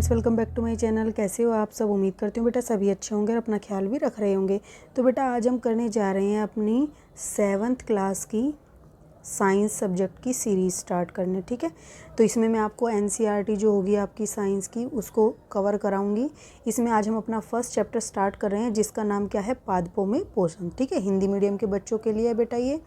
Friends, welcome back to my channel. कैसे हो आप सब? उम्मीद करती हूँ बेटा सभी अच्छे होंगे और अपना ख्याल भी रख रहे होंगे। तो बेटा आज हम करने जा रहे हैं अपनी 7th क्लास की साइंस सब्जेक्ट की सीरीज़ स्टार्ट करने। ठीक है, तो इसमें मैं आपको एनसीईआरटी जो होगी आपकी साइंस की उसको कवर कराऊंगी। इसमें आज हम अपना फर्स्ट चैप्टर स्टार्ट कर रहे हैं जिसका नाम क्या है, पादपों में पोषण। ठीक है, हिंदी मीडियम के बच्चों के लिए है बेटा ये,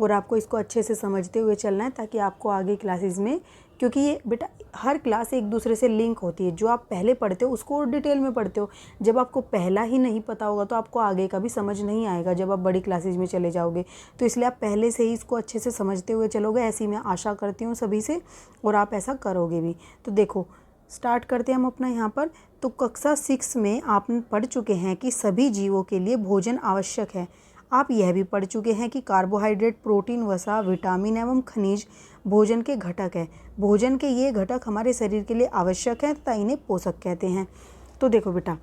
और आपको इसको अच्छे से समझते हुए चलना है ताकि आपको आगे क्लासेस में, क्योंकि ये बेटा हर क्लास एक दूसरे से लिंक होती है। जो आप पहले पढ़ते हो उसको और डिटेल में पढ़ते हो। जब आपको पहला ही नहीं पता होगा तो आपको आगे का भी समझ नहीं आएगा जब आप बड़ी क्लासेस में चले जाओगे। तो इसलिए आप पहले से ही इसको अच्छे से समझते हुए चलोगे, ऐसी मैं आशा करती हूँ सभी से, और आप ऐसा करोगे भी। तो देखो स्टार्ट करते हैं हम अपना यहाँ पर। तो कक्षा 6 में आप पढ़ चुके हैं कि सभी जीवों के लिए भोजन आवश्यक है। आप यह भी पढ़ चुके हैं कि कार्बोहाइड्रेट, प्रोटीन, वसा, विटामिन एवं खनिज भोजन के घटक है। भोजन के ये घटक हमारे शरीर के लिए आवश्यक हैं तथा इन्हें पोषक कहते हैं। तो देखो बेटा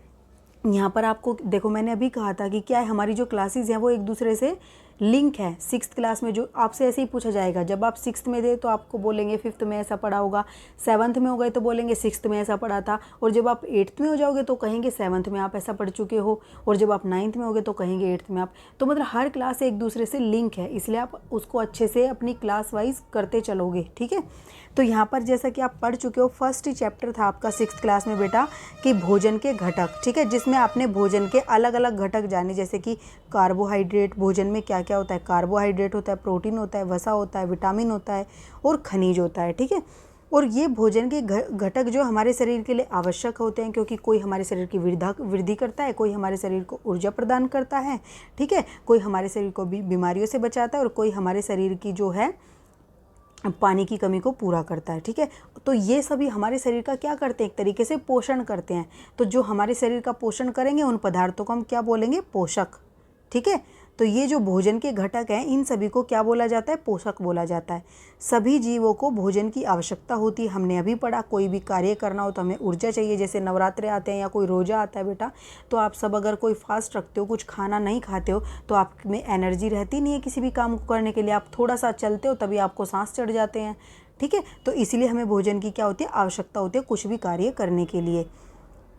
यहाँ पर आपको देखो, मैंने अभी कहा था कि क्या है, हमारी जो क्लासेस हैं वो एक दूसरे से लिंक है। 6th क्लास में जो आपसे ऐसे ही पूछा जाएगा, जब आप 6th में थे तो आपको बोलेंगे 5th में ऐसा पढ़ा होगा, 7th में हो गए तो बोलेंगे 6th में ऐसा पढ़ा था, और जब आप 8th में हो जाओगे तो कहेंगे 7th में आप ऐसा पढ़ चुके हो, और जब आप 9th में होगे तो कहेंगे 8th में आप। तो मतलब हर क्लास एक दूसरे से लिंक है, इसलिए आप उसको अच्छे से अपनी क्लास वाइज करते चलोगे। ठीक है, तो यहाँ पर जैसा कि आप पढ़ चुके हो, फर्स्ट ही चैप्टर था आपका 6th क्लास में बेटा कि भोजन के घटक। ठीक है, जिसमें आपने भोजन के अलग अलग घटक जाने, जैसे कि कार्बोहाइड्रेट, भोजन में क्या क्या होता है, कार्बोहाइड्रेट होता है, प्रोटीन होता है, वसा होता है, विटामिन होता है और खनिज होता है। ठीक है, और ये भोजन के घटक जो हमारे शरीर के लिए आवश्यक होते हैं, क्योंकि कोई हमारे शरीर की वृद्धि करता है, कोई हमारे शरीर को ऊर्जा प्रदान करता है। ठीक है, कोई हमारे शरीर को भी बीमारियों से बचाता है, और कोई हमारे शरीर की जो है पानी की कमी को पूरा करता है। ठीक है, तो ये सभी हमारे शरीर का क्या करते हैं, एक तरीके से पोषण करते हैं। तो जो हमारे शरीर का पोषण करेंगे उन पदार्थों को हम क्या बोलेंगे, पोषक। ठीक है, तो ये जो भोजन के घटक हैं इन सभी को क्या बोला जाता है, पोषक बोला जाता है। सभी जीवों को भोजन की आवश्यकता होती है। हमने अभी पढ़ा, कोई भी कार्य करना हो तो हमें ऊर्जा चाहिए। जैसे नवरात्रे आते हैं या कोई रोज़ा आता है बेटा, तो आप सब अगर कोई फास्ट रखते हो, कुछ खाना नहीं खाते हो, तो आप में एनर्जी रहती नहीं है किसी भी काम को करने के लिए। आप थोड़ा सा चलते हो तभी आपको सांस चढ़ जाते हैं। ठीक है, तो इसलिए हमें भोजन की क्या होती है, आवश्यकता होती है कुछ भी कार्य करने के लिए।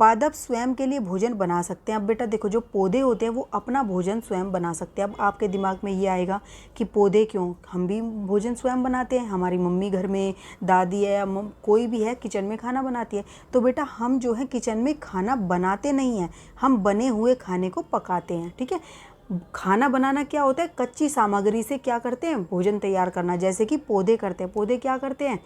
पादप स्वयं के लिए भोजन बना सकते हैं। अब बेटा देखो, जो पौधे होते हैं वो अपना भोजन स्वयं बना सकते हैं। अब आपके दिमाग में ये आएगा कि पौधे क्यों, हम भी भोजन स्वयं बनाते हैं, हमारी मम्मी घर में, दादी है या कोई भी है किचन में खाना बनाती है। तो बेटा हम जो है किचन में खाना बनाते नहीं हैं, हम बने हुए खाने को पकाते हैं। ठीक है, खाना बनाना क्या होता है, कच्ची सामग्री से क्या करते हैं, भोजन तैयार करना, जैसे कि पौधे करते हैं। पौधे क्या करते हैं,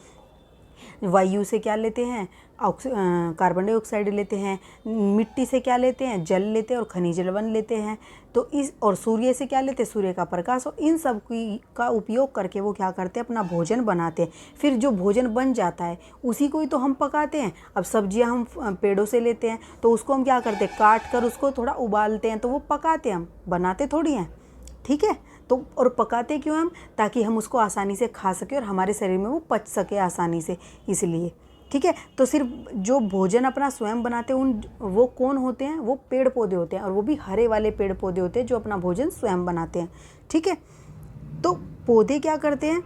वायु से क्या लेते हैं, कार्बन डाइऑक्साइड लेते हैं, मिट्टी से क्या लेते हैं, जल लेते हैं और खनिज लवण लेते हैं। तो इस और सूर्य से क्या लेते हैं, सूर्य का प्रकाश। और इन सब का उपयोग करके वो क्या करते हैं, अपना भोजन बनाते हैं। फिर जो भोजन बन जाता है उसी को ही तो हम पकाते हैं। अब सब्जियां हम पेड़ों से लेते हैं तो उसको हम क्या करते हैं, काट कर उसको थोड़ा उबालते हैं, तो वो पकाते हैं, हम बनाते थोड़ी हैं। ठीक है, तो और पकाते क्यों हम, ताकि हम उसको आसानी से खा सके और हमारे शरीर में वो पच सके आसानी से, इसलिए। ठीक है, तो सिर्फ जो भोजन अपना स्वयं बनाते हैं वो कौन होते हैं, वो पेड़ पौधे होते हैं, और वो भी हरे वाले पेड़ पौधे होते हैं जो अपना भोजन स्वयं बनाते हैं। ठीक है, तो पौधे क्या करते हैं,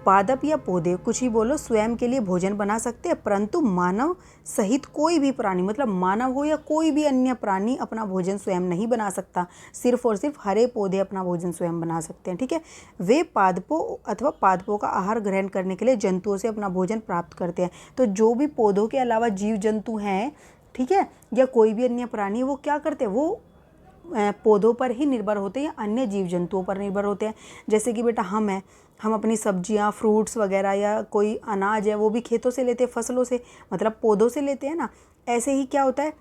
पादप या पौधे कुछ ही बोलो, स्वयं के लिए भोजन बना सकते हैं, परंतु मानव सहित कोई भी प्राणी, मतलब मानव हो या कोई भी अन्य प्राणी, अपना भोजन स्वयं नहीं बना सकता। सिर्फ और सिर्फ हरे पौधे अपना भोजन स्वयं बना सकते हैं। ठीक है, वे पादपों अथवा पादपों का आहार ग्रहण करने के लिए जंतुओं से अपना भोजन प्राप्त करते हैं। तो जो भी पौधों के अलावा जीव जंतु हैं, ठीक है, या कोई भी अन्य प्राणी, वो क्या करते हैं, वो पौधों पर ही निर्भर होते हैं या अन्य जीव जंतुओं पर निर्भर होते हैं। जैसे कि बेटा हम अपनी सब्जियां, फ्रूट्स वगैरह या कोई अनाज है वो भी खेतों से लेते हैं, फसलों से, मतलब पौधों से लेते हैं ना। ऐसे ही क्या होता है,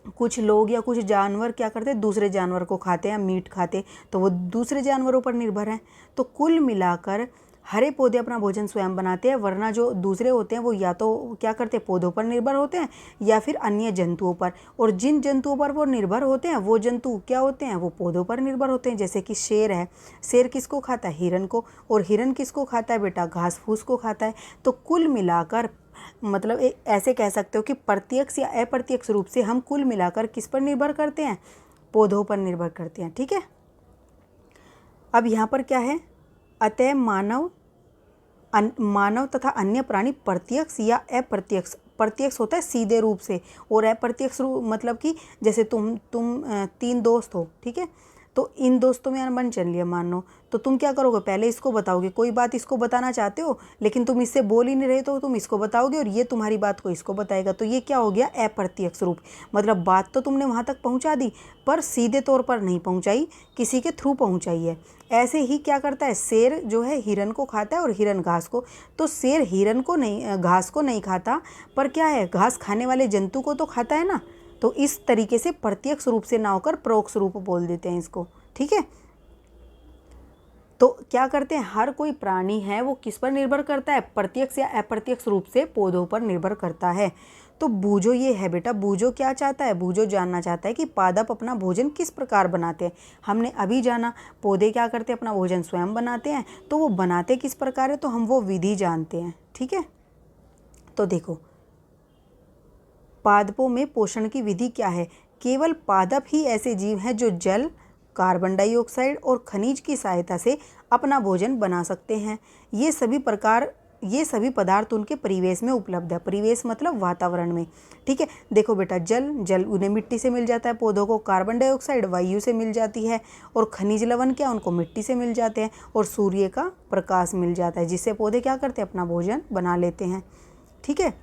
कुछ लोग या कुछ जानवर क्या करते हैं, दूसरे जानवर को खाते हैं, मीट खाते, तो वो दूसरे जानवरों पर निर्भर हैं। तो कुल मिलाकर हरे पौधे अपना भोजन स्वयं बनाते हैं, वरना जो दूसरे होते हैं वो या तो क्या करते हैं, पौधों पर निर्भर होते हैं या फिर अन्य जंतुओं पर। और जिन जंतुओं पर वो निर्भर होते हैं वो जंतु क्या होते हैं, वो पौधों पर निर्भर होते हैं। जैसे कि शेर है, शेर किसको खाता है, हिरन को, और हिरन किसको खाता है बेटा, घास फूस को खाता है। तो कुल मिलाकर मतलब ऐसे कह सकते हो कि प्रत्यक्ष या अप्रत्यक्ष रूप से हम कुल मिलाकर किस पर निर्भर करते हैं, पौधों पर निर्भर करते हैं। ठीक है, अब यहाँ पर क्या है, अतः मानव तथा अन्य प्राणी प्रत्यक्ष या अप्रत्यक्ष प्रत्यक्ष होता है सीधे रूप से, और अप्रत्यक्ष रूप मतलब कि जैसे तुम 3 दोस्त हो, ठीक है, तो इन दोस्तों में अनबन चल लिया मान लो, तो तुम क्या करोगे, पहले इसको बताओगे, कोई बात इसको बताना चाहते हो लेकिन तुम इससे बोल ही नहीं रहे, तो तुम इसको बताओगे और ये तुम्हारी बात को इसको बताएगा, तो ये क्या हो गया, अप्रत्यक्ष रूप। मतलब बात तो तुमने वहाँ तक पहुँचा दी पर सीधे तौर पर नहीं पहुँचाई, किसी के थ्रू पहुँचाई है। ऐसे ही क्या करता है, शेर जो है हिरन को खाता है और हिरन घास को, तो शेर हिरन को नहीं, घास को नहीं खाता, पर क्या है, घास खाने वाले जंतु को तो खाता है ना। तो इस तरीके से प्रत्यक्ष रूप से ना होकर परोक्ष रूप बोल देते हैं इसको, ठीक है। तो क्या करते हैं, हर कोई प्राणी है वो किस पर निर्भर करता है, प्रत्यक्ष या अप्रत्यक्ष रूप से पौधों पर निर्भर करता है। तो बूझो ये है बेटा, बूझो क्या चाहता है, बूझो जानना चाहता है कि पादप अपना भोजन किस प्रकार बनाते हैं। हमने अभी जाना पौधे क्या करते हैं, अपना भोजन स्वयं बनाते हैं, तो वो बनाते किस प्रकार है, तो हम वो विधि जानते हैं, ठीक है। तो देखो पादपों में पोषण की विधि क्या है, केवल पादप ही ऐसे जीव हैं जो जल, कार्बन डाइऑक्साइड और खनिज की सहायता से अपना भोजन बना सकते हैं। ये सभी पदार्थ उनके परिवेश में उपलब्ध है, परिवेश मतलब वातावरण में, ठीक है। देखो बेटा जल उन्हें मिट्टी से मिल जाता है, पौधों को कार्बन डाइऑक्साइड वायु से मिल जाती है, और खनिज लवण क्या उनको मिट्टी से मिल जाते हैं, और सूर्य का प्रकाश मिल जाता है, जिससे पौधे क्या करते हैं, अपना भोजन बना लेते हैं, ठीक है।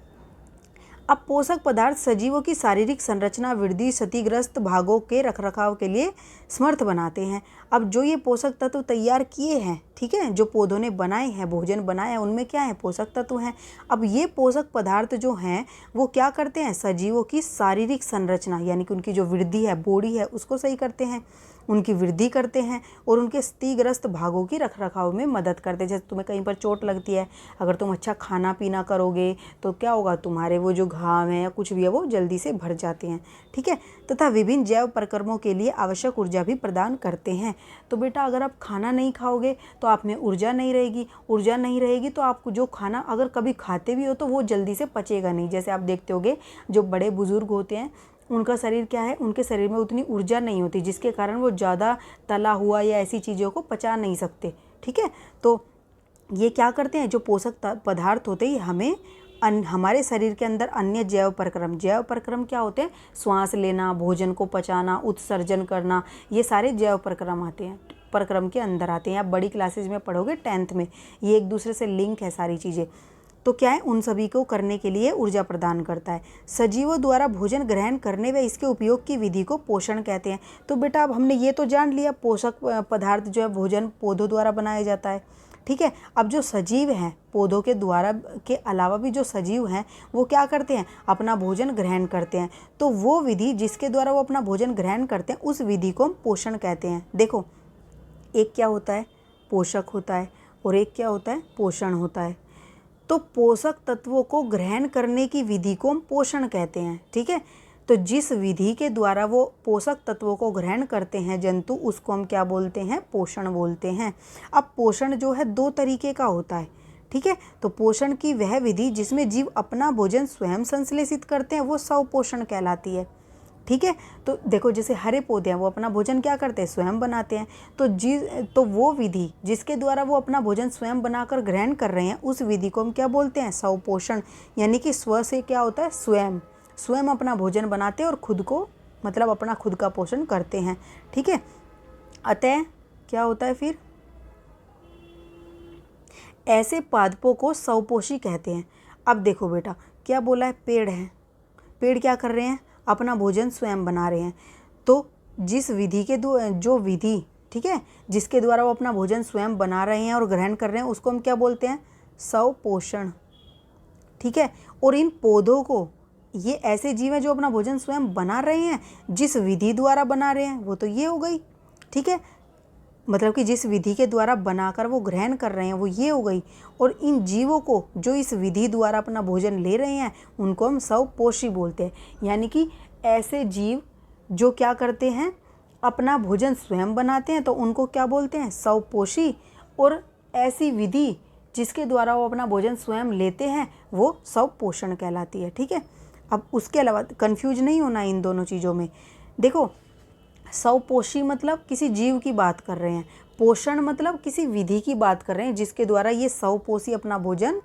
अब पोषक पदार्थ सजीवों की शारीरिक संरचना, वृद्धि, क्षतिग्रस्त भागों के रखरखाव के लिए समर्थ बनाते हैं। अब जो ये पोषक तत्व तैयार किए हैं, ठीक है, जो पौधों ने बनाए हैं, भोजन बनाया है, उनमें क्या है, पोषक तत्व हैं। अब ये पोषक पदार्थ जो हैं वो क्या करते हैं, सजीवों की शारीरिक संरचना यानी कि उनकी जो वृद्धि है, बॉडी है, उसको सही करते हैं, उनकी वृद्धि करते हैं, और उनके क्षतिग्रस्त भागों की रखरखाव में मदद करते हैं। जैसे तुम्हें कहीं पर चोट लगती है, अगर तुम अच्छा खाना पीना करोगे तो क्या होगा, तुम्हारे वो जो घाव हैं या कुछ भी है वो जल्दी से भर जाते हैं, ठीक है। तथा विभिन्न जैव प्रक्रमों के लिए आवश्यक ऊर्जा भी प्रदान करते हैं। तो बेटा अगर आप खाना नहीं खाओगे तो आप में ऊर्जा नहीं रहेगी, ऊर्जा नहीं रहेगी तो आपको जो खाना अगर कभी खाते भी हो तो वो जल्दी से पचेगा नहीं। जैसे आप देखते होगे जो बड़े बुजुर्ग होते हैं उनका शरीर क्या है, उनके शरीर में उतनी ऊर्जा नहीं होती, जिसके कारण वो ज़्यादा तला हुआ या ऐसी चीज़ों को पचा नहीं सकते, ठीक है। तो ये क्या करते हैं, जो पोषक पदार्थ होते हैं हमें हमारे शरीर के अंदर अन्य जैव प्रक्रम क्या होते हैं, श्वास लेना, भोजन को पचाना, उत्सर्जन करना, ये सारे जैव प्रक्रम के अंदर आते हैं। आप बड़ी क्लासेज में पढ़ोगे 10th में, ये एक दूसरे से लिंक है सारी चीज़ें। तो क्या है, उन सभी को करने के लिए ऊर्जा प्रदान करता है। सजीवों द्वारा भोजन ग्रहण करने व इसके उपयोग की विधि को पोषण कहते हैं। तो बेटा अब हमने ये तो जान लिया पोषक पदार्थ जो है भोजन पौधों द्वारा बनाया जाता है, ठीक है। अब जो सजीव हैं, पौधों के द्वारा के अलावा भी जो सजीव हैं वो क्या करते हैं, अपना भोजन ग्रहण करते हैं। तो वो विधि जिसके द्वारा वो अपना भोजन ग्रहण करते हैं उस विधि को हम पोषण कहते हैं। देखो एक क्या होता है, पोषक होता है, और एक क्या होता है, पोषण होता है। तो पोषक तत्वों को ग्रहण करने की विधि को हम पोषण कहते हैं, ठीक है। तो जिस विधि के द्वारा वो पोषक तत्वों को ग्रहण करते हैं जंतु, उसको हम क्या बोलते हैं, पोषण बोलते हैं। अब पोषण जो है 2 तरीके का होता है, ठीक है। तो पोषण की वह विधि जिसमें जीव अपना भोजन स्वयं संश्लेषित करते हैं वो स्वपोषण कहलाती है, ठीक है। तो देखो जैसे हरे पौधे हैं वो अपना भोजन क्या करते हैं, स्वयं बनाते हैं। तो वो विधि जिसके द्वारा वो अपना भोजन स्वयं बनाकर ग्रहण कर रहे हैं उस विधि को हम क्या बोलते हैं, स्वपोषण। यानी कि स्व से क्या होता है, स्वयं अपना भोजन बनाते हैं और खुद को मतलब अपना खुद का पोषण करते हैं, ठीक है। अतः क्या होता है फिर, ऐसे पादपों को स्वपोषी कहते हैं। अब देखो बेटा क्या बोला है, पेड़ है, पेड़ क्या कर रहे हैं, अपना भोजन स्वयं बना रहे हैं। तो जिस विधि के जो विधि, ठीक है, जिसके द्वारा वो अपना भोजन स्वयं बना रहे हैं और ग्रहण कर रहे हैं उसको हम क्या बोलते हैं, स्वपोषण, ठीक है। और इन पौधों को, ये ऐसे जीव हैं जो अपना भोजन स्वयं बना रहे हैं, जिस विधि द्वारा बना रहे हैं वो तो ये हो गई, ठीक है। मतलब कि जिस विधि के द्वारा बनाकर वो ग्रहण कर रहे हैं वो ये हो गई। और इन जीवों को जो इस विधि द्वारा अपना भोजन ले रहे हैं उनको हम स्वपोषी बोलते हैं। यानी कि ऐसे जीव जो क्या करते हैं, अपना भोजन स्वयं बनाते हैं तो उनको क्या बोलते हैं, स्वपोषी। और ऐसी विधि जिसके द्वारा वो अपना भोजन स्वयं लेते हैं वो स्वपोषण कहलाती है, ठीक है। अब उसके अलावा कन्फ्यूज नहीं होना इन दोनों चीज़ों में। देखो स्वपोषी मतलब किसी जीव की बात कर रहे हैं, पोषण मतलब किसी विधि की बात कर रहे हैं जिसके द्वारा ये स्वपोषी अपना भोजन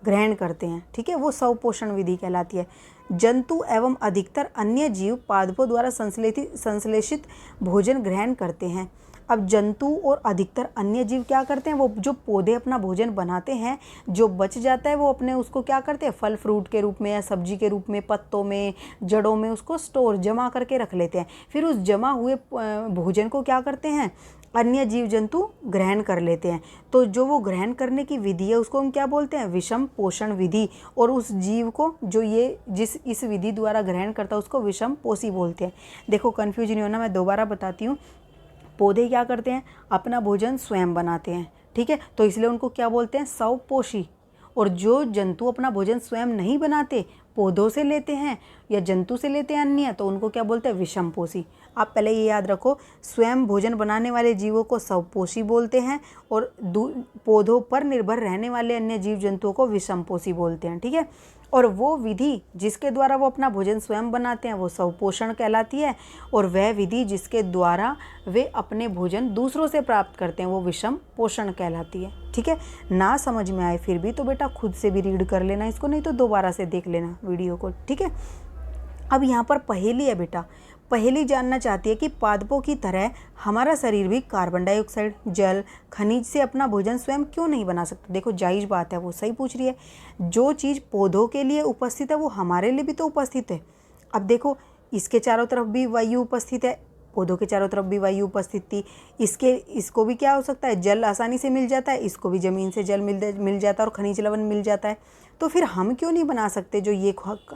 ग्रहण करते हैं, ठीक है, वो स्वपोषण विधि कहलाती है। जंतु एवं अधिकतर अन्य जीव पादपों द्वारा संश्लेषित भोजन ग्रहण करते हैं। अब जंतु और अधिकतर अन्य जीव क्या करते हैं, वो जो पौधे अपना भोजन बनाते हैं, जो बच जाता है वो अपने उसको क्या करते हैं, फल फ्रूट के रूप में या सब्जी के रूप में, पत्तों में, जड़ों में उसको स्टोर जमा करके रख लेते हैं। फिर उस जमा हुए भोजन को क्या करते हैं, अन्य जीव जंतु ग्रहण कर लेते हैं। तो जो वो ग्रहण करने की विधि है उसको हम क्या बोलते हैं, विषम पोषण विधि। और उस जीव को जो ये इस विधि द्वारा ग्रहण करता है उसको विषम पोषी बोलते हैं। देखो कन्फ्यूज नहीं होना, मैं दोबारा बताती हूँ। पौधे क्या करते हैं, अपना भोजन स्वयं बनाते हैं, ठीक है, तो इसलिए उनको क्या बोलते हैं, स्वपोषी। और जो जंतु अपना भोजन स्वयं नहीं बनाते, पौधों से लेते हैं या जंतु से लेते हैं अन्य, तो उनको क्या बोलते हैं, विषमपोषी। आप पहले ये याद रखो, स्वयं भोजन बनाने वाले जीवों को स्वपोषी बोलते हैं और पौधों पर निर्भर रहने वाले अन्य जीव जंतुओं को विषमपोषी बोलते हैं, ठीक है। और वो विधि जिसके द्वारा वो अपना भोजन स्वयं बनाते हैं वो स्वपोषण कहलाती है, और वह विधि जिसके द्वारा वे अपने भोजन दूसरों से प्राप्त करते हैं वो विषम पोषण कहलाती है, ठीक है। ना समझ में आए फिर भी तो बेटा खुद से भी रीड कर लेना इसको, नहीं तो दोबारा से देख लेना वीडियो को, ठीक है। अब यहाँ पर पहेली है बेटा। पहेली जानना चाहती है कि पादपों की तरह हमारा शरीर भी कार्बन डाइऑक्साइड, जल, खनिज से अपना भोजन स्वयं क्यों नहीं बना सकता। देखो जायज़ बात है, वो सही पूछ रही है। जो चीज़ पौधों के लिए उपस्थित है वो हमारे लिए भी तो उपस्थित है। अब देखो इसके चारों तरफ भी वायु उपस्थित है, पौधों के चारों तरफ भी वायु उपस्थित थी। इसको भी क्या हो सकता है, जल आसानी से मिल जाता है, इसको भी ज़मीन से जल मिल जाता है और खनिज लवण मिल जाता है। तो फिर हम क्यों नहीं बना सकते जो ये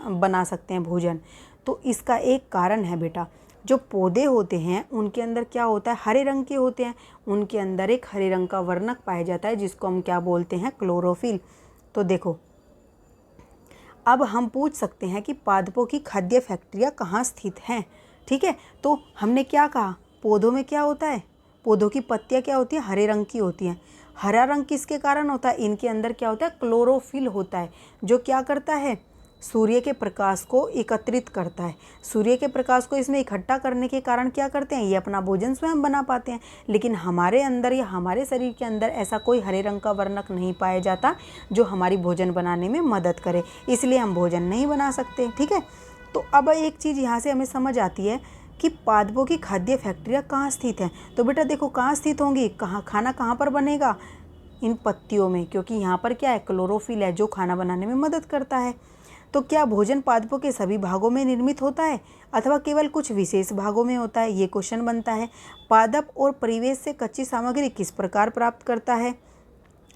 बना सकते हैं भोजन। तो इसका एक कारण है बेटा, जो पौधे होते हैं उनके अंदर क्या होता है, हरे रंग के होते हैं, उनके अंदर एक हरे रंग का वर्णक पाया जाता है जिसको हम क्या बोलते हैं, क्लोरोफिल। तो देखो अब हम पूछ सकते हैं कि पादपों की खाद्य फैक्ट्रियाँ कहाँ स्थित हैं, ठीक है। तो हमने क्या कहा, पौधों में क्या होता है, पौधों की पत्तियाँ क्या होती हैं, हरे रंग की होती हैं। हरा रंग किसके कारण होता है, इनके अंदर क्या होता है, क्लोरोफिल होता है, जो क्या करता है, सूर्य के प्रकाश को एकत्रित करता है। सूर्य के प्रकाश को इसमें इकट्ठा करने के कारण क्या करते हैं, ये अपना भोजन स्वयं बना पाते हैं। लेकिन हमारे अंदर या हमारे शरीर के अंदर ऐसा कोई हरे रंग का वर्णक नहीं पाया जाता जो हमारी भोजन बनाने में मदद करे, इसलिए हम भोजन नहीं बना सकते, ठीक है। तो अब एक चीज़ यहाँ से हमें समझ आती है कि पादपों की खाद्य फैक्ट्रियाँ कहाँ स्थित हैं। तो बेटा देखो कहाँ स्थित होंगी, खाना कहाँ पर बनेगा, इन पत्तियों में, क्योंकि यहाँ पर क्या है, क्लोरोफिल है जो खाना बनाने में मदद करता है। तो क्या भोजन पादपों के सभी भागों में निर्मित होता है अथवा केवल कुछ विशेष भागों में होता है, ये क्वेश्चन बनता है। पादप और परिवेश से कच्ची सामग्री किस प्रकार प्राप्त करता है,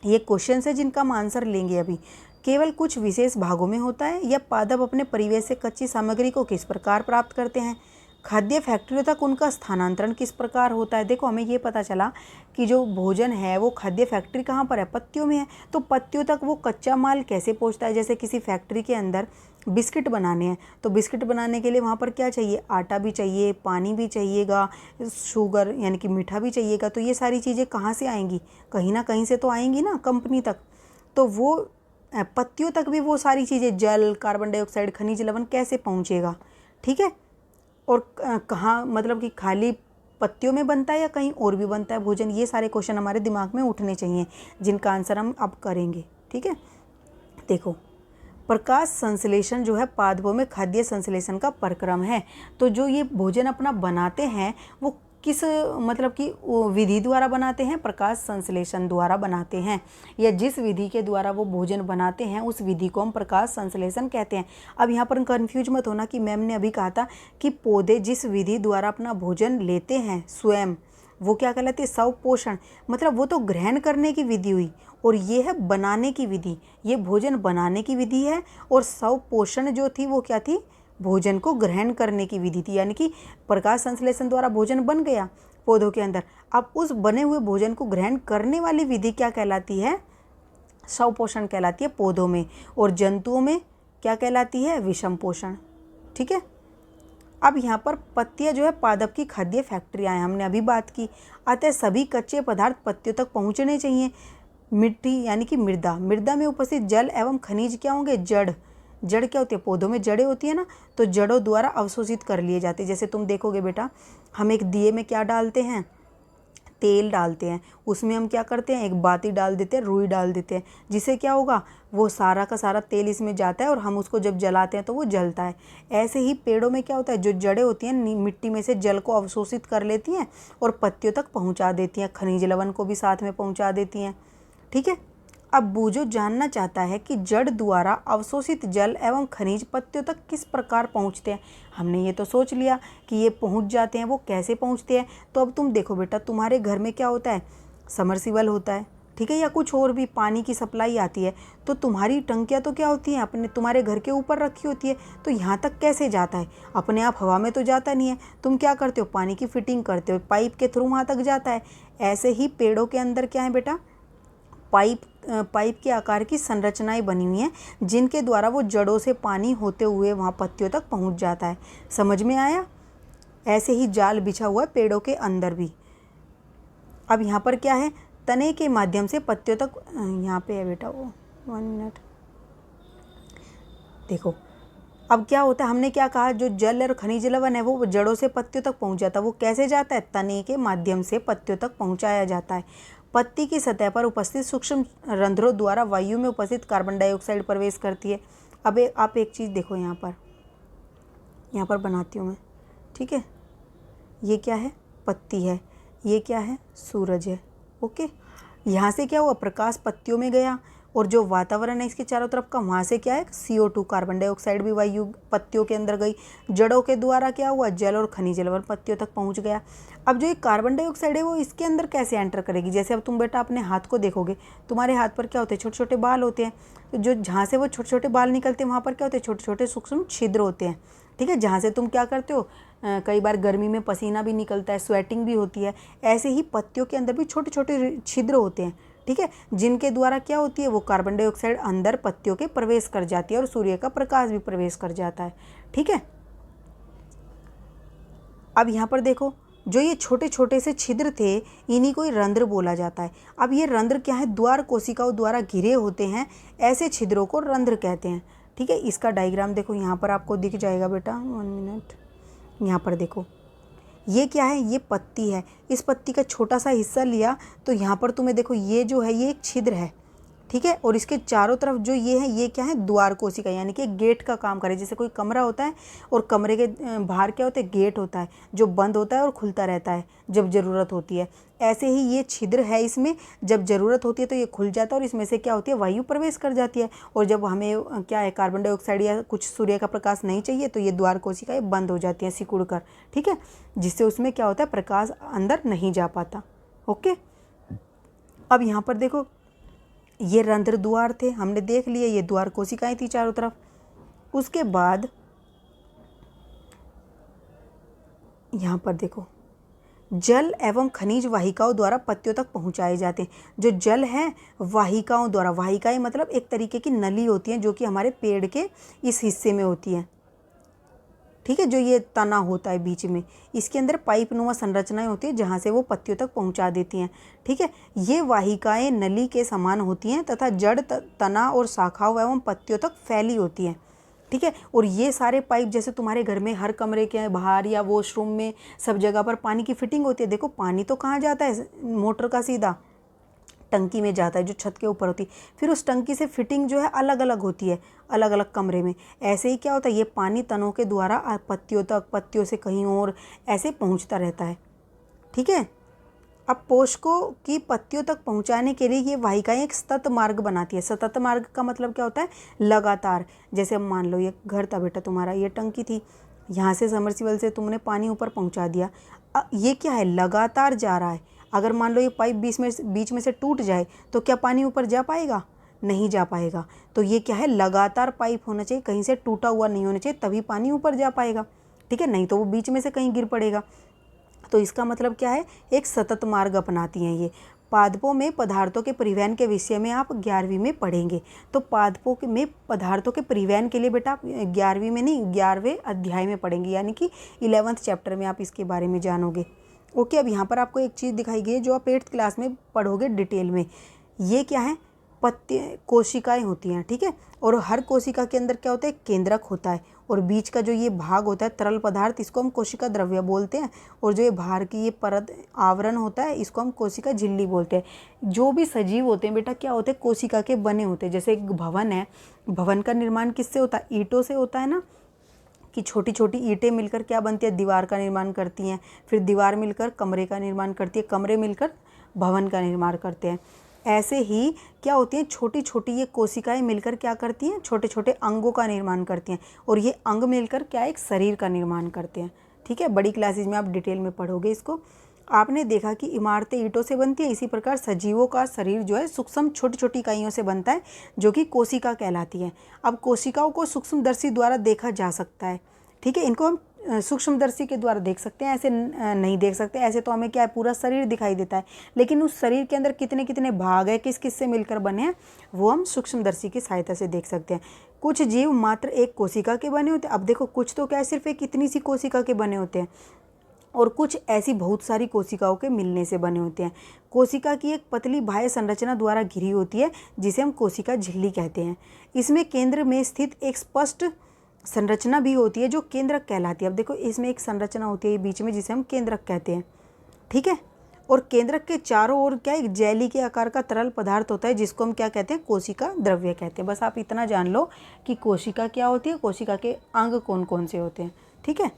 ये क्वेश्चन है जिनका हम आंसर लेंगे अभी। केवल कुछ विशेष भागों में होता है, या पादप अपने परिवेश से कच्ची सामग्री को किस प्रकार प्राप्त करते हैं। खाद्य फैक्ट्रियों तक उनका स्थानांतरण किस प्रकार होता है। देखो हमें ये पता चला कि जो भोजन है वो खाद्य फैक्ट्री कहाँ पर है, पत्तियों में है। तो पत्तियों तक वो कच्चा माल कैसे पहुँचता है, जैसे किसी फैक्ट्री के अंदर बिस्किट बनाने हैं, तो बिस्किट बनाने के लिए वहाँ पर क्या चाहिए, आटा भी चाहिए, पानी भी चाहिएगा, शुगर यानी कि मीठा भी चाहिएगा। तो ये सारी चीज़ें कहाँ से आएंगी, कहीं ना कहीं से तो आएंगी ना, कंपनी तक। तो वो पत्तियों तक भी वो सारी चीज़ें, जल, कार्बन डाइऑक्साइड, खनिज लवण कैसे पहुँचेगा, ठीक है। और कहाँ, मतलब कि खाली पत्तियों में बनता है या कहीं और भी बनता है भोजन, ये सारे क्वेश्चन हमारे दिमाग में उठने चाहिए जिनका आंसर हम अब करेंगे, ठीक है। देखो प्रकाश संश्लेषण जो है पादपों में खाद्य संश्लेषण का प्रक्रम है। तो जो ये भोजन अपना बनाते हैं वो किस मतलब कि विधि द्वारा बनाते हैं, प्रकाश संश्लेषण द्वारा बनाते हैं, या जिस विधि के द्वारा वो भोजन बनाते हैं उस विधि को हम प्रकाश संश्लेषण कहते हैं। अब यहाँ पर कंफ्यूज मत होना कि मैम ने अभी कहा था कि पौधे जिस विधि द्वारा अपना भोजन लेते हैं स्वयं, वो क्या कहलाती है, स्वपोषण। मतलब वो तो ग्रहण करने की विधि हुई, और ये है बनाने की विधि, ये भोजन बनाने की विधि है। और स्वपोषण जो थी वो क्या थी, भोजन को ग्रहण करने की विधि थी। यानी कि प्रकाश संश्लेषण द्वारा भोजन बन गया पौधों के अंदर, अब उस बने हुए भोजन को ग्रहण करने वाली विधि क्या कहलाती है, स्वपोषण कहलाती है पौधों में। और जंतुओं में क्या कहलाती है, विषम पोषण, ठीक है। अब यहाँ पर पत्तियाँ जो है पादप की खाद्य फैक्ट्रियाँ हैं, हमने अभी बात की। अतः सभी कच्चे पदार्थ पत्तियों तक पहुँचने चाहिए। मिट्टी यानी कि मृदा, मृदा में उपस्थित जल एवं खनिज क्या होंगे, जड़। जड़ क्या होती है, पौधों में जड़ें होती है ना, तो जड़ों द्वारा अवशोषित कर लिए जाते हैं। जैसे तुम देखोगे बेटा, हम एक दिए में क्या डालते हैं, तेल डालते हैं, उसमें हम क्या करते हैं, एक बाती डाल देते हैं, रुई डाल देते हैं, जिससे क्या होगा, वो सारा का सारा तेल इसमें जाता है और हम उसको जब जलाते हैं तो वो जलता है। ऐसे ही पेड़ों में क्या होता है, जो जड़ें होती हैं मिट्टी में से जल को अवशोषित कर लेती हैं और पत्तियों तक पहुंचा देती हैं, खनिज लवण को भी साथ में पहुंचा देती हैं। ठीक है। अब बूझो जानना चाहता है कि जड़ द्वारा अवशोषित जल एवं खनिज पत्तियों तक किस प्रकार पहुंचते हैं। हमने ये तो सोच लिया कि ये पहुंच जाते हैं, वो कैसे पहुंचते हैं। तो अब तुम देखो बेटा, तुम्हारे घर में क्या होता है, समरसीबल होता है, ठीक है, या कुछ और भी पानी की सप्लाई आती है, तो तुम्हारी टंकियाँ तो क्या होती हैं, अपने तुम्हारे घर के ऊपर रखी होती है, तो यहाँ तक कैसे जाता है, अपने आप हवा में तो जाता नहीं है। तुम क्या करते हो, पानी की फिटिंग करते हो, पाइप के थ्रू वहाँ तक जाता है। ऐसे ही पेड़ों के अंदर क्या है बेटा, पाइप के आकार की संरचनाएं बनी हुई हैं, जिनके द्वारा वो जड़ों से पानी होते हुए वहाँ पत्तियों तक पहुँच जाता है। समझ में आया। ऐसे ही जाल बिछा हुआ है पेड़ों के अंदर भी। अब यहाँ पर क्या है, तने के माध्यम से पत्तियों तक, यहाँ पे है बेटा वो, 1 मिनट देखो। अब क्या होता है, हमने क्या कहा, जो जल और खनिज लवण है वो जड़ों से पत्तियों तक पहुँच जाता है। वो कैसे जाता है, तने के माध्यम से पत्तियों तक पहुँचाया जाता है। पत्ती की सतह पर उपस्थित सूक्ष्म रंध्रों द्वारा वायु में उपस्थित कार्बन डाइऑक्साइड प्रवेश करती है। अब आप एक चीज़ देखो, यहाँ पर बनाती हूँ मैं, ठीक है। ये क्या है, पत्ती है, ये क्या है, सूरज है। ओके, यहाँ से क्या हुआ, प्रकाश पत्तियों में गया और जो वातावरण है इसके चारों तरफ का, वहाँ से क्या है, CO2 कार्बन डाइऑक्साइड भी वायु पत्तियों के अंदर गई। जड़ों के द्वारा क्या हुआ, जल और खनिज लवण पत्तियों तक पहुँच गया। अब जो ये कार्बन डाइऑक्साइड है वो इसके अंदर कैसे एंटर करेगी। जैसे अब तुम बेटा अपने हाथ को देखोगे, तुम्हारे हाथ पर क्या होते हैं, छोटे छोटे बाल होते हैं। तो जो जहाँ से वो छोटे छोटे बाल निकलते हैं वहाँ पर क्या होते हैं, छोटे छोटे सूक्ष्म छिद्र होते हैं। ठीक है, जहाँ से तुम क्या करते हो, कई बार गर्मी में पसीना भी निकलता है, स्वेटिंग भी होती है। ऐसे ही पत्तियों के अंदर भी छोटे छोटे छिद्र होते हैं, ठीक है, जिनके द्वारा क्या होती है, वो कार्बन डाइऑक्साइड अंदर पत्तियों के प्रवेश कर जाती है और सूर्य का प्रकाश भी प्रवेश कर जाता है। ठीक है। अब यहाँ पर देखो, जो ये छोटे छोटे से छिद्र थे, इन्हीं को रंध्र बोला जाता है। अब ये रंध्र क्या है, द्वार कोशिकाओं द्वारा घिरे होते हैं, ऐसे छिद्रों को रंध्र कहते हैं। ठीक है, इसका डायग्राम देखो, यहाँ पर आपको दिख जाएगा बेटा, 1 मिनट। यहाँ पर देखो, ये क्या है, ये पत्ती है। इस पत्ती का छोटा सा हिस्सा लिया तो यहाँ पर तुम्हें देखो, ये जो है ये एक छिद्र है, ठीक है, और इसके चारों तरफ जो ये है, ये क्या है, द्वार कोशिका, यानी कि गेट का काम करे। जैसे कोई कमरा होता है और कमरे के बाहर क्या होता है, गेट होता है, जो बंद होता है और खुलता रहता है जब ज़रूरत होती है। ऐसे ही ये छिद्र है, इसमें जब ज़रूरत होती है तो ये खुल जाता है और इसमें से क्या होती है, वायु प्रवेश कर जाती है। और जब हमें क्या है, कार्बन डाइऑक्साइड या कुछ सूर्य का प्रकाश नहीं चाहिए तो ये द्वार कोशिकाएं बंद हो जाती हैं सिकुड़ कर, ठीक है, जिससे उसमें क्या होता है, प्रकाश अंदर नहीं जा पाता। ओके। अब यहाँ पर देखो, ये रंध्र द्वार थे, हमने देख लिए, ये द्वार कोशिकाएं थी चारों तरफ। उसके बाद यहाँ पर देखो, जल एवं खनिज वाहिकाओं द्वारा पत्तियों तक पहुँचाए जाते हैं। जो जल है वाहिकाओं द्वारा, वाहिकाएं मतलब एक तरीके की नली होती हैं जो कि हमारे पेड़ के इस हिस्से में होती हैं, ठीक है, जो ये तना होता है बीच में, इसके अंदर पाइप नुमा संरचनाएं होती है जहाँ से वो पत्तियों तक पहुँचा देती हैं। ठीक है, ये वाहिकाएं नली के समान होती हैं तथा जड़, तना और शाखाओं एवं पत्तियों तक फैली होती हैं। ठीक है, और ये सारे पाइप, जैसे तुम्हारे घर में हर कमरे के बाहर या वॉशरूम में सब जगह पर पानी की फिटिंग होती है। देखो, पानी तो कहाँ जाता है, मोटर का सीधा टंकी में जाता है जो छत के ऊपर होती है। फिर उस टंकी से फिटिंग जो है अलग अलग होती है, अलग अलग कमरे में। ऐसे ही क्या होता है, ये पानी तनों के द्वारा पत्तियों तक, पत्तियों से कहीं और ऐसे पहुंचता रहता है। ठीक है। अब पोषकों की पत्तियों तक पहुंचाने के लिए ये वाहिकाएं एक सतत मार्ग बनाती है। सतत मार्ग का मतलब क्या होता है, लगातार। जैसे अब मान लो ये घर था बेटा तुम्हारा, ये टंकी थी, यहाँ से समरसीबल से तुमने पानी ऊपर पहुँचा दिया। ये क्या है, लगातार जा रहा है। अगर मान लो ये पाइप बीच में से टूट जाए तो क्या पानी ऊपर जा पाएगा, नहीं जा पाएगा। तो ये क्या है, लगातार पाइप होना चाहिए, कहीं से टूटा हुआ नहीं होना चाहिए, तभी पानी ऊपर जा पाएगा। ठीक है, नहीं तो वो बीच में से कहीं गिर पड़ेगा। तो इसका मतलब क्या है, एक सतत मार्ग अपनाती हैं ये। पादपों में पदार्थों के परिवहन के विषय में आप 11वीं में पढ़ेंगे। तो पादपों में पदार्थों के परिवहन के लिए बेटा आप 11वीं में नहीं, 11वें अध्याय में पढ़ेंगे, यानी कि 11th चैप्टर में आप इसके बारे में जानोगे। ओके। अब यहाँ पर आपको एक चीज़ दिखाई गई है जो आप 8th क्लास में पढ़ोगे डिटेल में। ये क्या है, पत्ते कोशिकाएं होती हैं, ठीक है। और हर कोशिका के अंदर क्या होता है, केंद्रक होता है, और बीच का जो ये भाग होता है तरल पदार्थ, इसको हम कोशिका द्रव्य बोलते हैं। और जो ये बाहर की ये परत आवरण होता है, इसको हम कोशिका झिल्ली बोलते हैं। जो भी सजीव होते हैं बेटा क्या होते हैं, कोशिका के बने होते हैं। जैसे एक भवन है, भवन का निर्माण किससे होता है, ईंटों से होता है ना, कि छोटी छोटी ईंटें मिलकर क्या बनती है, दीवार का निर्माण करती हैं। फिर दीवार मिलकर कमरे का निर्माण करती है, कमरे मिलकर भवन का निर्माण करते हैं। ऐसे ही क्या होती हैं, छोटी छोटी ये कोशिकाएं मिलकर क्या करती हैं, छोटे छोटे अंगों का निर्माण करती हैं। और ये अंग मिलकर क्या एक शरीर का निर्माण करते हैं, ठीक है। बड़ी क्लासेज में आप डिटेल में पढ़ोगे इसको। आपने देखा कि इमारतें ईंटों से बनती हैं, इसी प्रकार सजीवों का शरीर जो है सूक्ष्म छोटी छोटी इकाइयों से बनता है, जो कि कोशिका कहलाती है। अब कोशिकाओं को सूक्ष्मदर्शी द्वारा देखा जा सकता है, ठीक है। इनको हम सूक्ष्मदर्शी के द्वारा देख सकते हैं, ऐसे नहीं देख सकते। ऐसे तो हमें क्या है, पूरा शरीर दिखाई देता है, लेकिन उस शरीर के अंदर कितने कितने भाग है, किस किस से मिलकर बने हैं, वो हम सूक्ष्मदर्शी की सहायता से देख सकते हैं। कुछ जीव मात्र एक कोशिका के बने होते हैं। अब देखो कुछ तो क्या है, सिर्फ एक इतनी सी कोशिका के बने होते हैं, और कुछ ऐसी बहुत सारी कोशिकाओं के मिलने से बने होते हैं। कोशिका की एक पतली बाह्य संरचना द्वारा घिरी होती है, जिसे हम कोशिका झिल्ली कहते हैं। इसमें केंद्र में स्थित एक स्पष्ट संरचना भी होती है, जो केंद्रक कहलाती है। अब देखो इसमें एक संरचना होती है बीच में, जिसे हम केंद्रक कहते हैं, ठीक है। और केंद्रक के चारों ओर क्या एक जेली के आकार का तरल पदार्थ होता है, जिसको हम क्या कहते हैं, कोशिका द्रव्य कहते हैं। बस आप इतना जान लो कि कोशिका क्या होती है, कोशिका के अंग कौन कौन से होते हैं, ठीक है।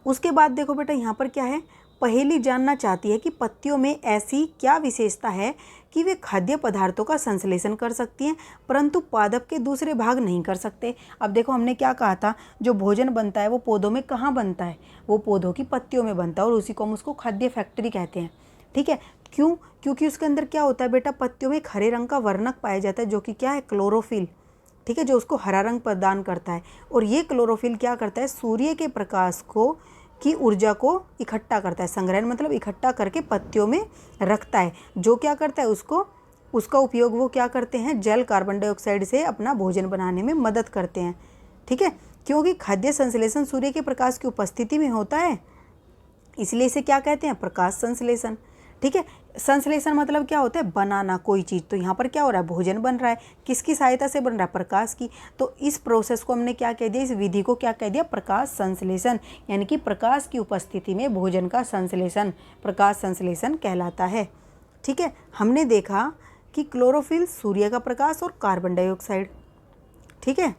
उसके बाद देखो बेटा यहाँ पर क्या है, पहेली जानना चाहती है कि पत्तियों में ऐसी क्या विशेषता है कि वे खाद्य पदार्थों का संश्लेषण कर सकती हैं, परंतु पादप के दूसरे भाग नहीं कर सकते। अब देखो हमने क्या कहा था, जो भोजन बनता है वो पौधों में कहाँ बनता है, वो पौधों की पत्तियों में बनता है, और उसी को हम उसको खाद्य फैक्ट्री कहते हैं, ठीक है। क्यों, क्योंकि उसके अंदर क्या होता है बेटा, पत्तियों में एक हरे रंग का वर्णक पाया जाता है, जो कि क्या है, क्लोरोफिल, ठीक है, जो उसको हरा रंग प्रदान करता है। और ये क्लोरोफिल क्या करता है, सूर्य के प्रकाश को की ऊर्जा को इकट्ठा करता है, संग्रहण मतलब इकट्ठा करके पत्तियों में रखता है, जो क्या करता है, उसका उपयोग वो क्या करते हैं, जल कार्बन डाइऑक्साइड से अपना भोजन बनाने में मदद करते हैं, ठीक है। क्योंकि खाद्य संश्लेषण सूर्य के प्रकाश की उपस्थिति में होता है, इसलिए इसे क्या कहते हैं, प्रकाश संश्लेषण, ठीक है। संश्लेषण मतलब क्या होता है, बनाना कोई चीज़। तो यहाँ पर क्या हो रहा है, भोजन बन रहा है, किसकी सहायता से बन रहा है, प्रकाश की। तो इस प्रोसेस को हमने क्या कह दिया, इस विधि को क्या कह दिया, प्रकाश संश्लेषण, यानी कि प्रकाश की उपस्थिति में भोजन का संश्लेषण प्रकाश संश्लेषण कहलाता है, ठीक है। हमने देखा कि क्लोरोफिल सूर्य का प्रकाश और कार्बन डाइऑक्साइड, ठीक है,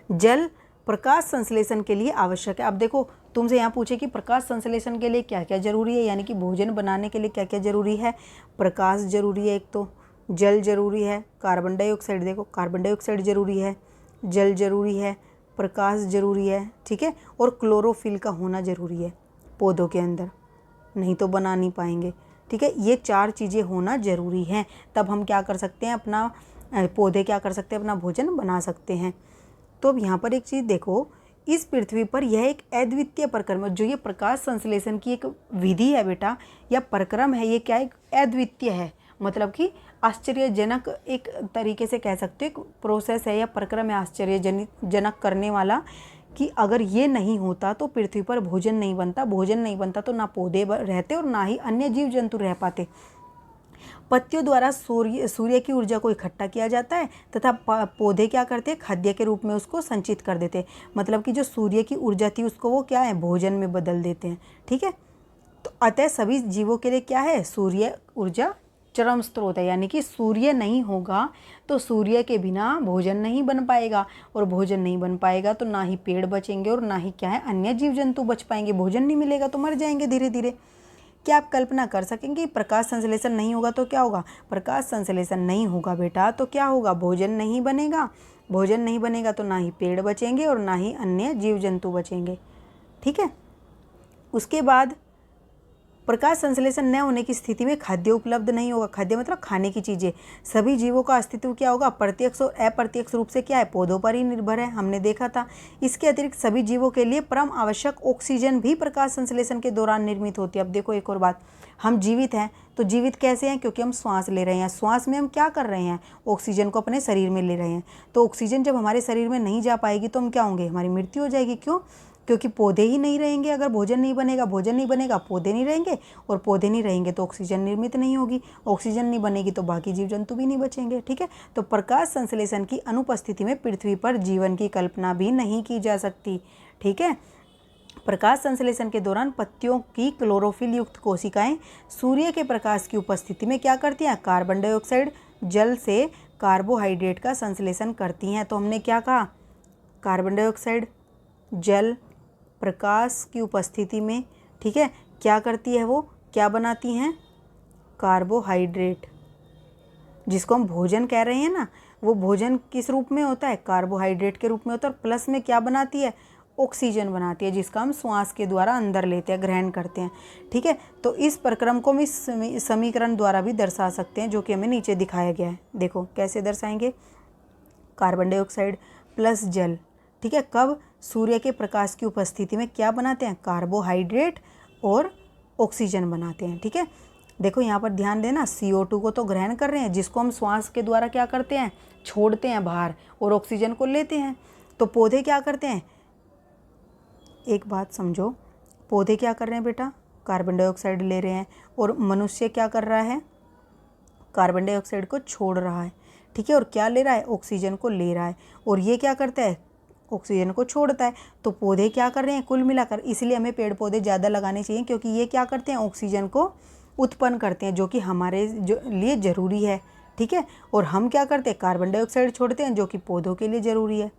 जल प्रकाश संश्लेषण के लिए आवश्यक है। अब देखो तुमसे यहाँ पूछे कि प्रकाश संश्लेषण के लिए क्या क्या जरूरी है, यानी कि भोजन बनाने के लिए क्या क्या जरूरी है, प्रकाश जरूरी है, एक तो जल जरूरी है, कार्बन डाइऑक्साइड, देखो कार्बन डाइऑक्साइड जरूरी है, जल जरूरी है, प्रकाश जरूरी है, ठीक है। और क्लोरोफिल का होना जरूरी है पौधों के अंदर, नहीं तो बना नहीं पाएंगे, ठीक है। ये चार चीज़ें होना जरूरी हैं, तब हम क्या कर सकते हैं, अपना पौधे क्या कर सकते हैं, अपना भोजन बना सकते हैं। तो अब यहाँ पर एक चीज़ देखो, इस पृथ्वी पर यह एक अद्वितीय प्रक्रम है, जो ये प्रकाश संश्लेषण की एक विधि है बेटा, या प्रक्रम है, ये क्या एक अद्वितीय है, मतलब कि आश्चर्यजनक एक तरीके से कह सकते हो, एक प्रोसेस है या प्रक्रम है आश्चर्यजनक करने वाला, कि अगर ये नहीं होता तो पृथ्वी पर भोजन नहीं बनता, भोजन नहीं बनता तो ना पौधे रहते और ना ही अन्य जीव जंतु रह पाते। पत्तियों द्वारा सूर्य की ऊर्जा को इकट्ठा किया जाता है, तथा पौधे क्या करते हैं, खाद्य के रूप में उसको संचित कर देते हैं, मतलब कि जो सूर्य की ऊर्जा थी उसको वो क्या है, भोजन में बदल देते हैं, ठीक है। तो अतः सभी जीवों के लिए क्या है, सूर्य ऊर्जा चरम स्रोत है, यानी कि सूर्य नहीं होगा तो सूर्य के बिना भोजन नहीं बन पाएगा, और भोजन नहीं बन पाएगा तो ना ही पेड़ बचेंगे और ना ही क्या है, अन्य जीव जंतु बच पाएंगे। भोजन नहीं मिलेगा तो मर जाएंगे धीरे धीरे। क्या आप कल्पना कर सकेंगे, प्रकाश संश्लेषण नहीं होगा तो क्या होगा, प्रकाश संश्लेषण नहीं होगा बेटा तो क्या होगा, भोजन नहीं बनेगा, भोजन नहीं बनेगा तो ना ही पेड़ बचेंगे और ना ही अन्य जीव जंतु बचेंगे, ठीक है। उसके बाद प्रकाश संश्लेषण न होने की स्थिति में खाद्य उपलब्ध नहीं होगा, खाद्य मतलब खाने की चीज़ें। सभी जीवों का अस्तित्व क्या होगा, प्रत्यक्ष और अप्रत्यक्ष रूप से क्या है, पौधों पर ही निर्भर है, हमने देखा था। इसके अतिरिक्त सभी जीवों के लिए परम आवश्यक ऑक्सीजन भी प्रकाश संश्लेषण के दौरान निर्मित होती है। अब देखो एक और बात, हम जीवित हैं तो जीवित कैसे हैं, क्योंकि हम श्वास ले रहे हैं, श्वास में हम क्या कर रहे हैं, ऑक्सीजन को अपने शरीर में ले रहे हैं। तो ऑक्सीजन जब हमारे शरीर में नहीं जा पाएगी तो हम क्या होंगे, हमारी मृत्यु हो जाएगी। क्यों, क्योंकि पौधे ही नहीं रहेंगे, अगर भोजन नहीं बनेगा, पौधे नहीं रहेंगे, और पौधे नहीं रहेंगे तो ऑक्सीजन निर्मित नहीं होगी, ऑक्सीजन नहीं बनेगी तो बाकी जीव जंतु भी नहीं बचेंगे। ठीक है, तो प्रकाश संश्लेषण की अनुपस्थिति में पृथ्वी पर जीवन की कल्पना भी नहीं की जा सकती। ठीक है, प्रकाश संश्लेषण के दौरान पत्तियों की क्लोरोफिल युक्त कोशिकाएं सूर्य के प्रकाश की उपस्थिति में क्या करती हैं? कार्बन डाइऑक्साइड जल से कार्बोहाइड्रेट का संश्लेषण करती हैं। तो हमने क्या कहा? कार्बन डाइऑक्साइड जल प्रकाश की उपस्थिति में, ठीक है, क्या करती है? वो क्या बनाती हैं? कार्बोहाइड्रेट, जिसको हम भोजन कह रहे हैं ना, वो भोजन किस रूप में होता है? कार्बोहाइड्रेट के रूप में होता है। और प्लस में क्या बनाती है? ऑक्सीजन बनाती है, जिसका हम श्वास के द्वारा अंदर लेते हैं, ग्रहण करते हैं। ठीक है, तो इस प्रक्रम को हम इस समीकरण द्वारा भी दर्शा सकते हैं, जो कि हमें नीचे दिखाया गया है। देखो कैसे दर्शाएंगे? कार्बन डाइऑक्साइड प्लस जल, ठीक है, कब? सूर्य के प्रकाश की उपस्थिति में क्या बनाते हैं? कार्बोहाइड्रेट और ऑक्सीजन बनाते हैं। ठीक है, देखो यहाँ पर ध्यान देना, CO2 को तो ग्रहण कर रहे हैं, जिसको हम श्वास के द्वारा क्या करते हैं? छोड़ते हैं बाहर, और ऑक्सीजन को लेते हैं। तो पौधे क्या करते हैं? एक बात समझो, पौधे क्या कर रहे हैं बेटा? कार्बन डाइऑक्साइड ले रहे हैं, और मनुष्य क्या कर रहा है? कार्बन डाइऑक्साइड को छोड़ रहा है। ठीक है, और क्या ले रहा है? ऑक्सीजन को ले रहा है, और ये क्या करता है? ऑक्सीजन को छोड़ता है। तो पौधे क्या कर रहे हैं कुल मिलाकर? इसलिए हमें पेड़ पौधे ज़्यादा लगाने चाहिए, क्योंकि ये क्या करते हैं? ऑक्सीजन को उत्पन्न करते हैं, जो कि हमारे लिए ज़रूरी है। ठीक है, और हम क्या करते हैं? कार्बन डाइऑक्साइड छोड़ते हैं, जो कि पौधों के लिए ज़रूरी है।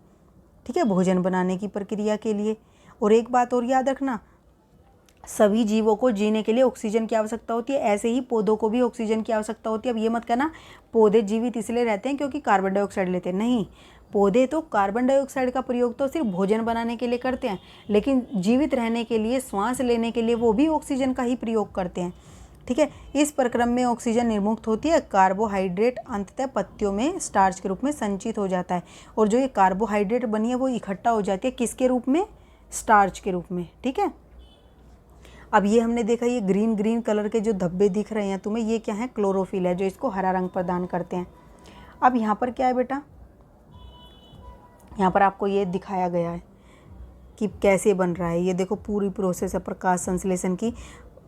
ठीक है, भोजन बनाने की प्रक्रिया के लिए। और एक बात और याद रखना, सभी जीवों को जीने के लिए ऑक्सीजन की आवश्यकता होती है, ऐसे ही पौधों को भी ऑक्सीजन की आवश्यकता होती है। अब ये मत कहना पौधे जीवित इसलिए रहते हैं क्योंकि कार्बन डाइऑक्साइड लेते हैं, नहीं। पौधे तो कार्बन डाइऑक्साइड का प्रयोग तो सिर्फ भोजन बनाने के लिए करते हैं, लेकिन जीवित रहने के लिए, श्वास लेने के लिए वो भी ऑक्सीजन का ही प्रयोग करते हैं। ठीक है, इस प्रक्रम में ऑक्सीजन निर्मुक्त होती है, कार्बोहाइड्रेट अंततः पत्तियों में स्टार्च के रूप में संचित हो जाता है, और जो ये कार्बोहाइड्रेट बनी है वो इकट्ठा हो जाती है किसके रूप में? स्टार्च के रूप में। ठीक है, अब ये हमने देखा, ये ग्रीन ग्रीन कलर के जो धब्बे दिख रहे हैं तुम्हें, ये क्या है? क्लोरोफिल है, जो इसको हरा रंग प्रदान करते हैं। अब यहाँ पर क्या है बेटा? यहाँ पर आपको ये दिखाया गया है कि कैसे बन रहा है। ये देखो पूरी प्रोसेस है प्रकाश संश्लेषण की।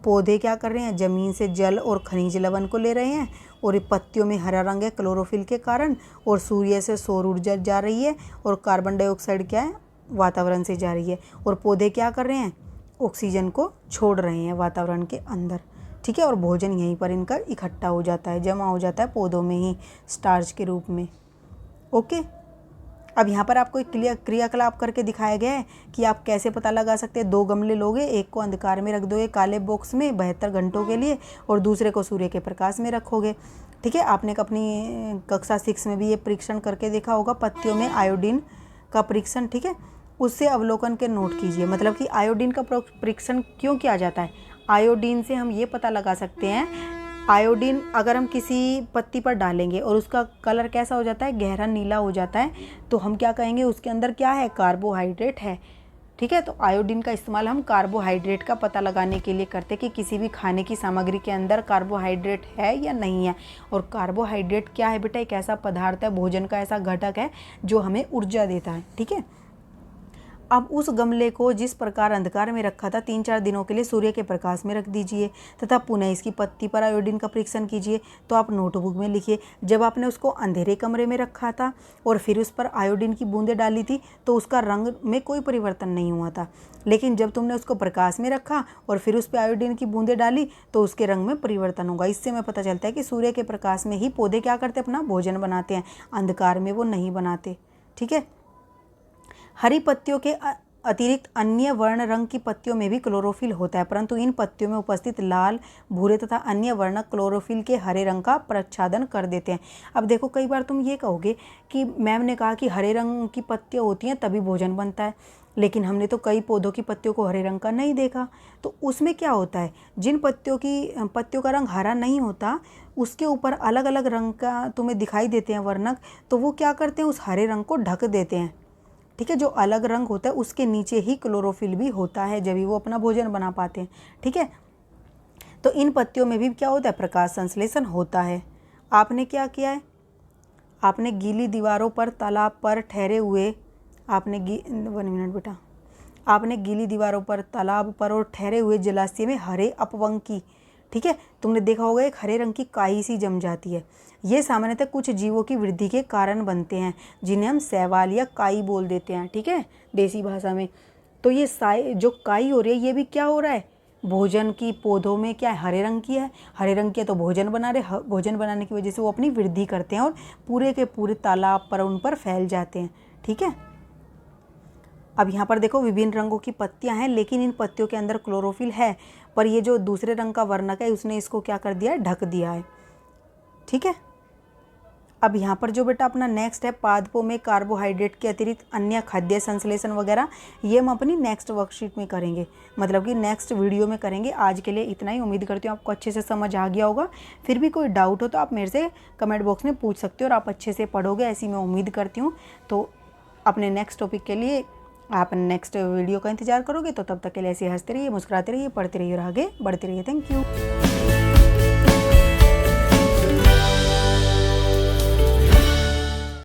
पौधे क्या कर रहे हैं? ज़मीन से जल और खनिज लवण को ले रहे हैं, और पत्तियों में हरा रंग है क्लोरोफिल के कारण, और सूर्य से सौर ऊर्जा जा रही है, और कार्बन डाइऑक्साइड क्या है? वातावरण से जा रही है। और पौधे क्या कर रहे हैं? ऑक्सीजन को छोड़ रहे हैं वातावरण के अंदर। ठीक है, और भोजन यहीं पर इनका इकट्ठा हो जाता है, जमा हो जाता है पौधों में ही स्टार्च के रूप में। ओके, अब यहाँ पर आपको एक क्रियाकलाप करके दिखाया गया है कि आप कैसे पता लगा सकते हैं। 2 गमले लोगे, एक को अंधकार में रख दोगे काले बॉक्स में 72 घंटों के लिए, और दूसरे को सूर्य के प्रकाश में रखोगे। ठीक है, आपने अपनी कक्षा 6 में भी ये परीक्षण करके देखा होगा, पत्तियों में आयोडीन का परीक्षण। ठीक है, उससे अवलोकन के नोट कीजिए। मतलब कि आयोडीन का परीक्षण क्यों किया जाता है? आयोडीन से हम ये पता लगा सकते हैं, आयोडीन अगर हम किसी पत्ती पर डालेंगे और उसका कलर कैसा हो जाता है? गहरा नीला हो जाता है, तो हम क्या कहेंगे? उसके अंदर क्या है? कार्बोहाइड्रेट है। ठीक है, तो आयोडीन का इस्तेमाल हम कार्बोहाइड्रेट का पता लगाने के लिए करते हैं कि किसी भी खाने की सामग्री के अंदर कार्बोहाइड्रेट है या नहीं है। और कार्बोहाइड्रेट क्या है बेटा? एक ऐसा पदार्थ है, भोजन का ऐसा घटक है जो हमें ऊर्जा देता है। ठीक है, अब उस गमले को जिस प्रकार अंधकार में रखा था 3-4 दिनों के लिए सूर्य के प्रकाश में रख दीजिए, तथा पुनः इसकी पत्ती पर आयोडीन का परीक्षण कीजिए। तो आप नोटबुक में लिखिए, जब आपने उसको अंधेरे कमरे में रखा था और फिर उस पर आयोडीन की बूंदें डाली थी, तो उसका रंग में कोई परिवर्तन नहीं हुआ था। लेकिन जब तुमने उसको प्रकाश में रखा और फिर उस पर आयोडीन की बूंदें डाली, तो उसके रंग में परिवर्तन होगा। इससे हमें पता चलता है कि सूर्य के प्रकाश में ही पौधे क्या करते हैं? अपना भोजन बनाते हैं, अंधकार में वो नहीं बनाते। ठीक है, हरी पत्तियों के अतिरिक्त अन्य वर्ण रंग की पत्तियों में भी क्लोरोफिल होता है, परंतु इन पत्तियों में उपस्थित लाल, भूरे तथा अन्य वर्णक क्लोरोफिल के हरे रंग का प्रच्छादन कर देते हैं। अब देखो, कई बार तुम ये कहोगे कि मैम ने कहा कि हरे रंग की पत्तियां होती हैं तभी भोजन बनता है, लेकिन हमने तो कई पौधों की पत्तियों को हरे रंग का नहीं देखा। तो उसमें क्या होता है? जिन पत्तियों का रंग हरा नहीं होता, उसके ऊपर अलग अलग रंग का तुम्हें दिखाई देते हैं वर्णक, तो वो क्या करते हैं? उस हरे रंग को ढक देते हैं। ठीक है, जो अलग रंग होता है उसके नीचे ही क्लोरोफिल भी होता है, जब भी वो अपना भोजन बना पाते हैं। ठीक है, तो इन पत्तियों में भी क्या होता है? प्रकाश संश्लेषण होता है। आपने क्या किया है? आपने गीली दीवारों पर, तालाब पर ठहरे हुए, 1 मिनट बेटा, आपने गीली दीवारों पर, तालाब पर और ठहरे हुए जलाशय में हरे अपवंग की, ठीक है, तुमने देखा होगा एक हरे रंग की काई सी जम जाती है। ये सामान्यतः कुछ जीवों की वृद्धि के कारण बनते हैं जिन्हें हम शैवाल या काई बोल देते हैं, ठीक है, देसी भाषा में। तो ये जो काई हो रही है ये भी क्या हो रहा है, भोजन की पौधों में क्या है, हरे रंग की है, हरे रंग की है तो भोजन बना रहे, भोजन बनाने की वजह से वो अपनी वृद्धि करते हैं और पूरे के पूरे तालाब पर उन पर फैल जाते हैं, ठीक है। अब यहाँ पर देखो विभिन्न रंगों की पत्तियाँ हैं, लेकिन इन पत्तियों के अंदर क्लोरोफिल है, पर ये जो दूसरे रंग का वर्णक है उसने इसको क्या कर दिया है, ढक दिया है, ठीक है। अब यहाँ पर जो बेटा अपना नेक्स्ट है, पादपों में कार्बोहाइड्रेट के अतिरिक्त अन्य खाद्य संश्लेषण वगैरह, ये हम अपनी नेक्स्ट वर्कशीट में करेंगे, मतलब कि नेक्स्ट वीडियो में करेंगे। आज के लिए इतना ही, उम्मीद करती हूँ आपको अच्छे से समझ आ गया होगा। फिर भी कोई डाउट हो तो आप मेरे से कमेंट बॉक्स में पूछ सकते हो, और आप अच्छे से पढ़ोगे ऐसी मैं उम्मीद करती हूँ। तो अपने नेक्स्ट टॉपिक के लिए आप नेक्स्ट वीडियो का इंतजार करोगे, तो तब तक के लिए ऐसे हंसते रहिए, मुस्कुराते रहिए, पढ़ते रहिए और आगे बढ़ते रहिए। Thank you.